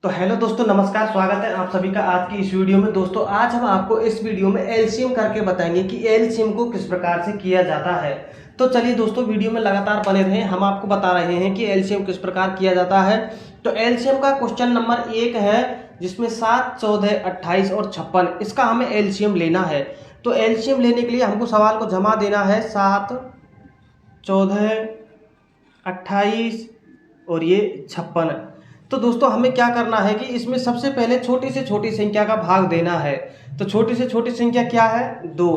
तो हेलो दोस्तों, नमस्कार। स्वागत है आप सभी का आज की इस वीडियो में। दोस्तों आज हम आपको इस वीडियो में एलसीएम करके बताएंगे कि एलसीएम को किस प्रकार से किया जाता है। तो चलिए दोस्तों, वीडियो में लगातार बने रहें। हम आपको बता रहे हैं कि एलसीएम किस प्रकार किया जाता है। तो एलसीएम का क्वेश्चन नंबर 1 है, जिसमें 7, 14, 28 और 56 इसका हमें एलसीएम लेना है। तो एलसीएम लेने के लिए हमको सवाल को जमा देना है 7, 14, 28 और ये 56। तो दोस्तों हमें क्या करना है कि इसमें सबसे पहले छोटी से छोटी संख्या का भाग देना है। तो छोटी से छोटी संख्या क्या है? 2।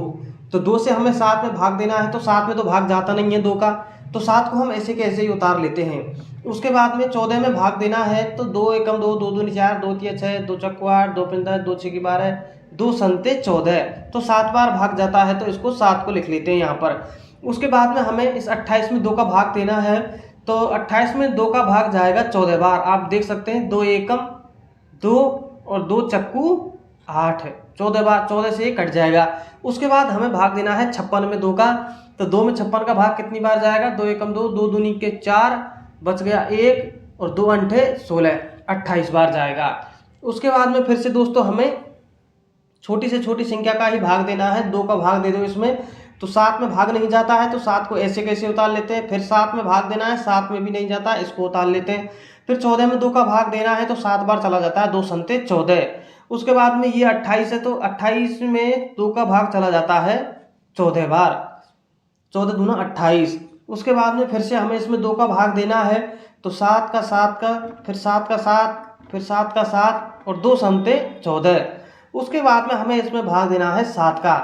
तो 2 से हमें 7 में भाग देना है। तो 7 में तो भाग जाता नहीं है 2 का, तो 7 को हम ऐसे के ऐसे ही उतार लेते हैं। उसके बाद में 14 में भाग देना है। तो 2 एकम 2, 2 दूनी 4, 2 तिया 6, 2 चक्कू 8, 2 पंजा 2 छक्की 12, 2 संते 14। तो 7 बार भाग जाता है, तो इसको 7 को लिख लेते हैं यहाँ पर। उसके बाद में हमें इस 28 में 2 का भाग देना है। तो 28 में 2 का भाग जाएगा 14 बार। आप देख सकते हैं 2 एकम 2 और 2 चक्कू 8 है, 14 बार, 14 से ये कट जाएगा। उसके बाद हमें भाग देना है 56 में 2 का। तो 2 में 56 का भाग कितनी बार जाएगा? 2 एकम 2, 2 दूनी के 4, बच गया 1 और 2 अंठे 16, 28 बार जाएगा। उसके बाद में फिर से दोस्तों हमें छोटी से छोटी संख्या का ही भाग देना है। 2 का भाग दे दो इसमें, तो 7 में भाग नहीं जाता है, तो 7 को ऐसे कैसे उतार लेते हैं। फिर 7 में भाग देना है, 7 में भी नहीं जाता, इसको उतार लेते हैं। फिर 14 में 2 का भाग देना है, तो 7 बार चला जाता है, 2 संते 14। उसके बाद में ये 28 है, तो 28 में 2 का भाग चला जाता है 14 बार, 14 दूना 28। उसके बाद में फिर से हमें इसमें 2 का भाग देना है। तो 7 का 7 का, फिर 7 का 7, फिर 7 का 7 और 2 संते 14। उसके बाद में हमें इसमें भाग देना है 7 का,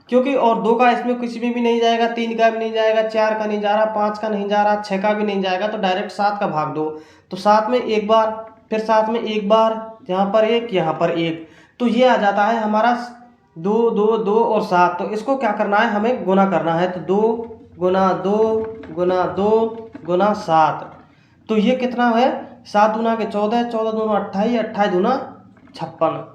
क्योंकि और 2 का इसमें किसी में भी नहीं जाएगा, 3 का भी नहीं जाएगा, 4 का नहीं जा रहा, 5 का नहीं जा रहा, 6 का भी नहीं जाएगा, तो डायरेक्ट 7 का भाग दो। तो 7 में 1 बार, फिर 7 में 1 बार, यहाँ पर 1, यहाँ पर 1, तो ये आ जाता है हमारा 2, 2, 2 और 7। तो इसको क्या करना है, हमें गुना करना है। तो 2 गुना 2 गुना 2 गुना 7, तो ये कितना है? 7 दूना के 14, 14 दूना 28, 28 दूना 56,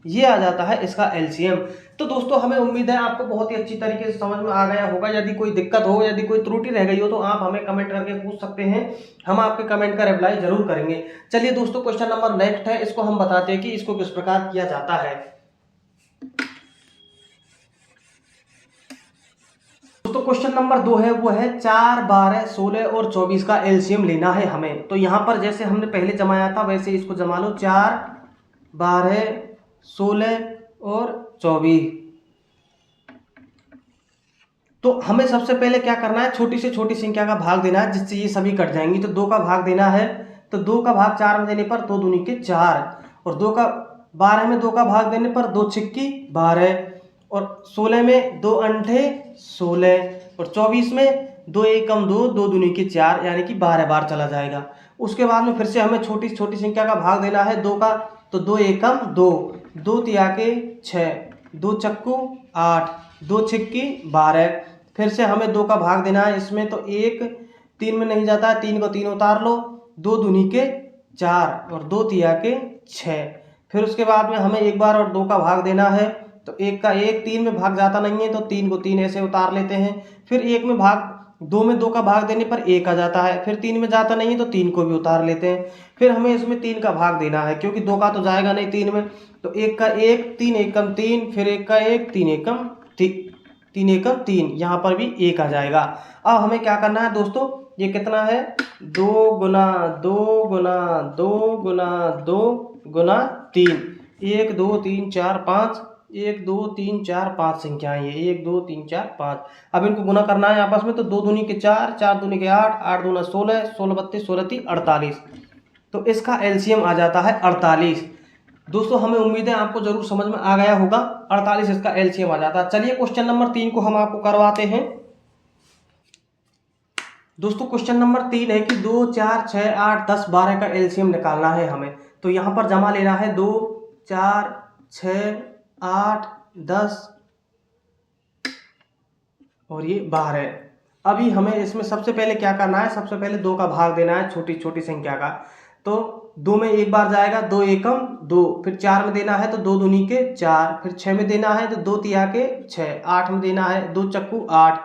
ये आ जाता है इसका एलसीएम। तो दोस्तों हमें उम्मीद है आपको बहुत ही अच्छी तरीके से समझ में आ गया होगा। यदि कोई दिक्कत हो, यदि कोई त्रुटि रह गई हो, तो आप हमें कमेंट करके पूछ सकते हैं। हम आपके कमेंट का रिप्लाई जरूर करेंगे। चलिए दोस्तों, क्वेश्चन नंबर नेक्स्ट है, इसको हम बताते हैं कि इसको किस प्रकार किया जाता है। दोस्तों क्वेश्चन नंबर 2 है, वो है 4, 12, 16 और 24 का एलसीएम लेना है हमें। तो यहाँ पर जैसे हमने पहले जमाया था वैसे इसको जमा लो। 4, 12, 16 और 24। तो हमें सबसे पहले क्या करना है, छोटी से छोटी संख्या का भाग देना है, जिससे ये सभी कट जाएंगी। तो 2 का भाग देना है। तो 2 का भाग 4 में देने पर 2 दूनी के 4, और 2 का 12 में 2 का भाग देने पर 2 छिक्की 12, और 16 में 2 अंठे 16, और 24 में 2 एकम 2, 2 दूनी के 4, यानी कि 12 बार चला जाएगा। उसके बाद में फिर से हमें छोटी छोटी संख्या का भाग देना है 2 का। तो 2 एकम 2, 2 तिया के 6, 2 चक्कू 8, 2 छिक्की 12। फिर से हमें 2 का भाग देना है इसमें। तो 1 3 में नहीं जाता है, 3 को 3 उतार लो, 2 दूनी के 4 और 2 तिया के 6। फिर उसके बाद में हमें 1 बार और 2 का भाग देना है। तो 1 का 1, 3 में भाग जाता नहीं है, तो 3 को 3 ऐसे उतार लेते हैं। फिर 1 में भाग 2 में 2 का भाग देने पर 1 आ जाता है। फिर 3 में जाता नहीं है, तो 3 को भी उतार लेते हैं। फिर हमें इसमें 3 का भाग देना है, क्योंकि 2 का तो जाएगा नहीं 3 में। तो 1 का 1, 3 एकम 3, फिर 1 का 1, 3 एकम 3 एकम 3, यहाँ पर भी 1 आ जाएगा। अब हमें क्या करना है दोस्तों, ये कितना है? 2 गुना 2 गुना 2 गुना 2 गुना 3, 1 2 3 4 5, 1 2 3 4 5 संख्याएं ये, 1 2 3 4 5। अब इनको गुना करना है आपस में। तो 2 दूनी के 4, 4 दूनी के 8, 8 दूना 16, 16 32, 16 3 48। तो इसका एलसीएम आ जाता है 48। दोस्तों हमें उम्मीद है आपको जरूर समझ में आ गया होगा। 48 इसका एलसीएम आ जाता है। चलिए क्वेश्चन नंबर 3 को हम आपको करवाते हैं। दोस्तों क्वेश्चन नंबर 3 है कि 2, 4, 6, 8, 10, 12 का एलसीएम निकालना है हमें। तो यहाँ पर जमा लेना है 2, 4, 6, 8, 10 और ये 12। अभी हमें इसमें सबसे पहले क्या करना है, सबसे पहले 2 का भाग देना है छोटी छोटी संख्या का। तो 2 में 1 बार जाएगा, 2 एकम 2, फिर 4 में देना है तो 2 दूनी के 4, फिर 6 में देना है तो 2 तिया के 6, 8 में देना है 2 चक्कू 8,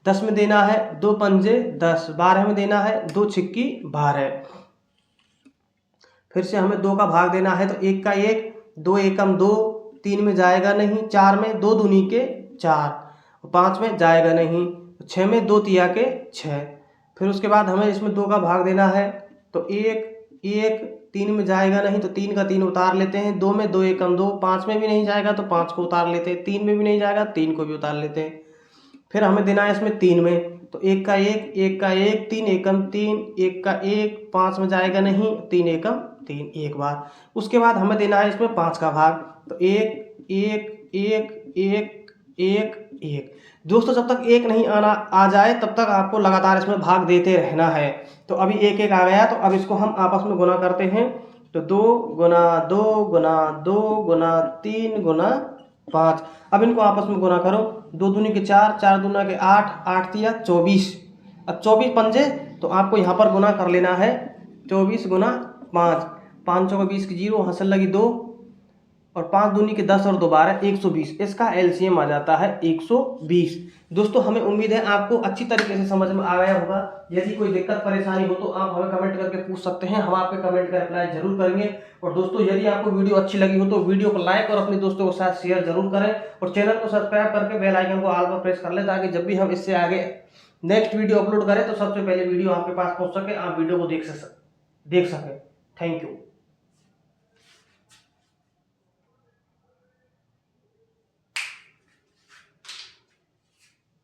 10 में देना है 2 पंजे 10, 12 में देना है 2 छिक्की 12। फिर से हमें 2 का भाग देना है, तो 1 का 1, 2 एकम 2, 3 में जाएगा नहीं, 4 में 2 दूनी के 4, 5 में जाएगा नहीं, 6 में 2 तिया के 6। फिर उसके बाद हमें इसमें 2 का भाग देना है, तो 1 1, 3 में जाएगा नहीं, तो 3 का 3 उतार लेते हैं, 2 में 2 एकम 2, 5 में भी नहीं जाएगा तो 5 को उतार लेते हैं, 3 में भी नहीं जाएगा 3 को भी उतार लेते हैं। फिर हमें देना है इसमें 3 में, तो 1 का 1, 1 का 1, 3 एकम 3, 1 का 1, 5 में जाएगा नहीं, 3 एकम 3 एक बार। उसके बाद हमें देना है इसमें 5 का भाग, तो 1 1 1 1 1 1। दोस्तों जब तक 1 नहीं आ जाए तब तक आपको लगातार इसमें भाग देते रहना है। तो अभी 1 1 आ गया, तो अब इसको हम आपस में गुना करते हैं, तो 2 गुना 2 गुना 2 गुना 3 गुना 5। अब इनको आपस में गुना करो, 2 दूनी के 4, 4 दूना के 8, 8 तिया 24। अब 24 पंजे, तो आपको यहाँ पर गुना कर लेना है, 24 गुना 5, 5 चौका 20 की 0, हंसल लगी 2, और 5 दूनी के 10 और 2 12, 120। इसका एलसीएम आ जाता है 120। दोस्तों हमें उम्मीद है आपको अच्छी तरीके से समझ में आ गया होगा। यदि कोई दिक्कत परेशानी हो तो आप हमें कमेंट करके पूछ सकते हैं, हम आपके कमेंट का रिप्लाई जरूर करेंगे। और दोस्तों यदि आपको वीडियो अच्छी लगी हो तो वीडियो को लाइक और अपने दोस्तों के साथ शेयर जरूर करें, और चैनल को सब्सक्राइब करके बेल आइकन को ऑल पर प्रेस कर लें, ताकि जब भी हम इससे आगे नेक्स्ट वीडियो अपलोड करें तो सबसे पहले वीडियो आपके पास पहुंच सके, आप वीडियो को देख सकें। Thank you.